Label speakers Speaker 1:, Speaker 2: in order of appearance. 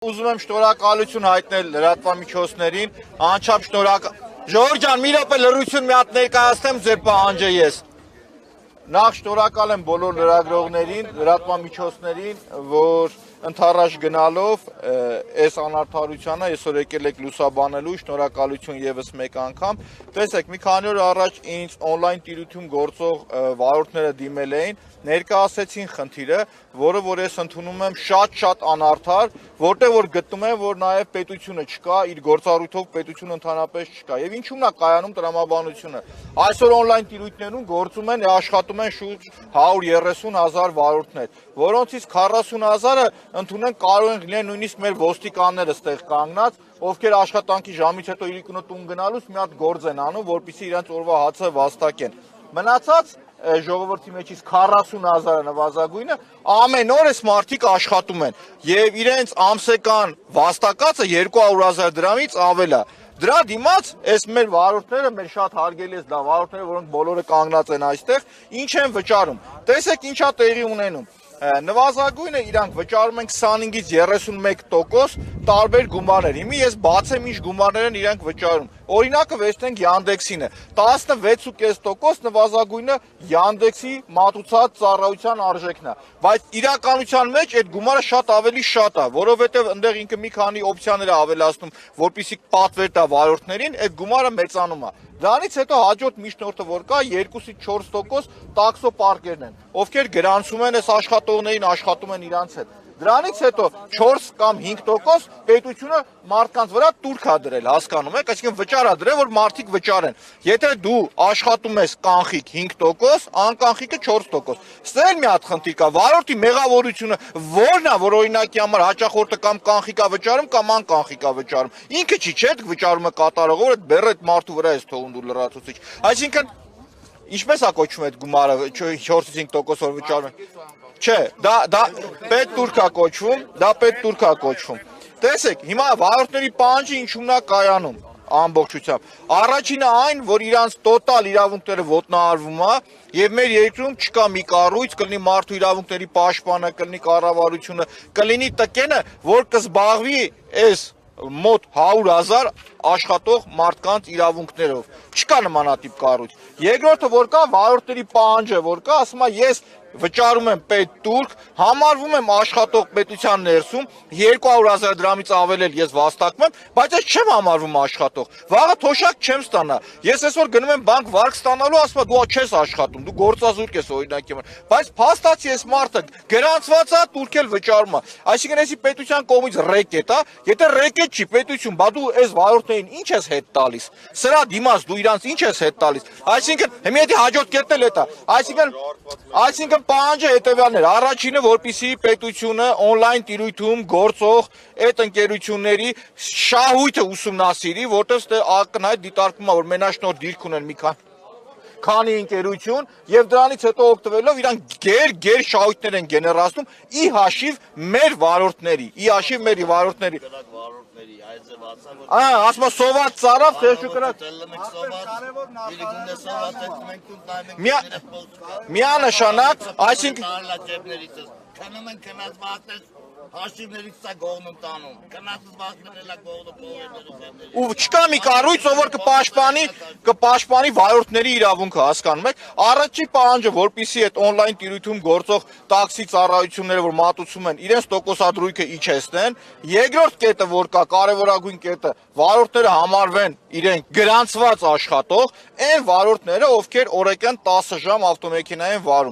Speaker 1: Ուզում եմ շնորհակալություն հայտնել լրատվամիջոցներին, անչափ շնորհակալ։ Ժողովուրդ ջան, մի րոպե լրություն մի հատ ներկայացնեմ ձեր պահանջը ես։ Նախ շնորհակալ եմ բոլոր լրագրողներին, լրատվամիջոցներին, որ ընդառաջ գնալով այս անարդարությանը այսօր եկել եք լուսաբանելու, շնորհակալություն եւս մեկ անգամ։ Տեսեք, մի քանի օր առաջ ինձ on-line տիրույթում գործող վարորդները դիմել էին, ներկայացրեցին խնդիրը, որը որ ես ընդունում եմ շատ անարդար, որտեղ որ գտնում եմ, որ նաև պետությունը չկա, իր գործառույթով պետությունը ընդհանրապես չկա։ Եվ ինչու՞մն է կայանում տրամաբանությունը։ Այսօր on-line տիրույթներում գործում են, աշխատում են շուրջ 130,000 վարորդներ, որոնցից 40,000-ը ընդունեն կարող են լինել նույնիսկ մեր ոստիկանները ստեղ կանգնած, ովքեր աշխատանքի ժամից հետո իրիկունը տուն գնալուց մի հատ գործ են անում, որպեսզի իրենց օրվա հացը վաստակեն։ Մնացած ժողովրդի մեջից 40,000-ը նվազագույնը ամեն օր այս մարդիկ աշխատում են եւ իրենց ամսական վաստակածը 200,000 դրամից ավել է։ Դրա դիմաց այս մեր վարորդները, մեր շատ հարգելի այս վարորդները, որոնք բոլորը կանգնած են այստեղ, ինչ են վճարում։ Տեսեք ինչա տեղի ունենում։ Նվազագույնը իրանք վճարում են 25-ից 31% տարբեր գումարներ։ Հիմա ես բացեմ ինչ գումարներ են իրանք վճարում։ Օրինակը վերցնենք Yandex-ին է 16.5% նվազագույնը Yandex-ի մատուցած ծառայության արժեքն է, բայց իրականության մեջ այդ գումարը շատ ավելի շատ է, որովհետև այնտեղ ինքը մի քանի օպցիաներ է ավելացնում, որպեսզի պատվեր տա վարորդներին, այդ գումարը մեծանում է։ Դրանից հետո հաջորդ միջնորդը որ կա 2-ից 4% տաքսո պարկերն են, ովքեր գրանցում են այս աշխատողներին, աշխատում են իրանց հետ։ Դրանից հետո 4 կամ 5% պետությունը մարդկանց վրա տուրք է դրել, հասկանում եք, այսինքն վճար է դրել, որ մարդիկ վճարեն։ Եթե դու աշխատում ես կանխիկ 5%, անկանխիկը 4%։ Սա էլ մի հատ խնդիր կա, վարորդի մեղավորությունը ո՞րն է, որ օրինակի համար հաճախորդը կամ կանխիկ է վճարում կամ անկանխիկ է վճարում։ Ինքը չի, չէ՞, վճարում է կատարողը, որ բեռը այդ մարդու վրա է թողում դու լրացուցիչ։ Այսինքն ինչպես է կոչվում այդ գումարը 4-ից 5% որ վճարում են։ Չէ, դա պետ տուրք է կոչվում, դա պետ տուրք է կոչվում։ Տեսեք, հիմա վարորդների պահանջը ինչու՞մն է կայանում ամբողջությամբ։ Առաջինը այն, որ իրանց տոտալ իրավունքները ոտնահարվում է, եւ մեր երկրում չկա մի կառույց, կլինի մարդու իրավունքների պաշտպանը, կլինի կառավարությունը, կլինի ՏԿ-ն, որ կզբաղվի այս մոտ 100,000 աշխատող մարդկանց իրավունքներով։ Չկա նմանատիպ կառույց։ Երկրորդը որ կա, վարորդների պահանջը որ կա, ասում է ես վճարում եմ պետ տուրք, համարվում եմ աշխատող պետության ներսում, 200,000 դրամից ավել էլ ես վաստակում եմ, բայց ես չեմ համարվում աշխատող։ Վաղը թոշակ չեմ ստանա։ Ես այսօր գնում եմ բանկ վարկ ստանալու, ասում է դու չես աշխատում, դու գործազուրկ ես օրինակի համար։ Բայց փաստացի այս մարդը գրանցված է, տուրք էլ վճարում է։ Այսինքն էսի պետության կողմից ռեկետ է, եթե ռեկետ չի պետություն, բա դու այս վարորդներին ինչ ես հետ տալիս։ Սրա դիմաց դու իրանց ինչ ես հետ տալիս։ Այսինքն հիմա եթե հաջորդ կետն էլ է, այսինքն պահանջը հետևյալն էր, առաջինը որպեսզի պետությունը on-line տիրույթում գործող այդ ընկերությունների շահույթը ուսումնասիրի, որտեղ ակնհայտ դիտարկվում է, որ մենաշնորհ դիրք ունեն մի քանի ընկերություն եւ դրանից հետո օգտվելով իրանք գեր շահույթներ են գեներացնում ի հաշիվ մեր վարորդների, ասում է սոված ծարավ, թեժու կրակ։ Միանշանակ, այսինքն
Speaker 2: հաշիվներից է գողնում տանում, կնացыз վախնել է գողնը
Speaker 1: ու չկա մի կառույց, ով որ կպաշտպանի վարորդների իրավունքը, հասկանում եք։ Առաջի պահանջը, որպեսզի այդ on-line տիրույթում գործող տաքսի ծառայությունները, որ մատուցում են, իրենց տոկոսադրույքը իջեցնեն։ Երկրորդ կետը, որ կա, կարևորագույն կետը, վարորդները համարվեն իրենք գրանցված աշխատող, այն վարորդները, ովքեր օրական 10 ժամ ավտոմեքենա են վարում։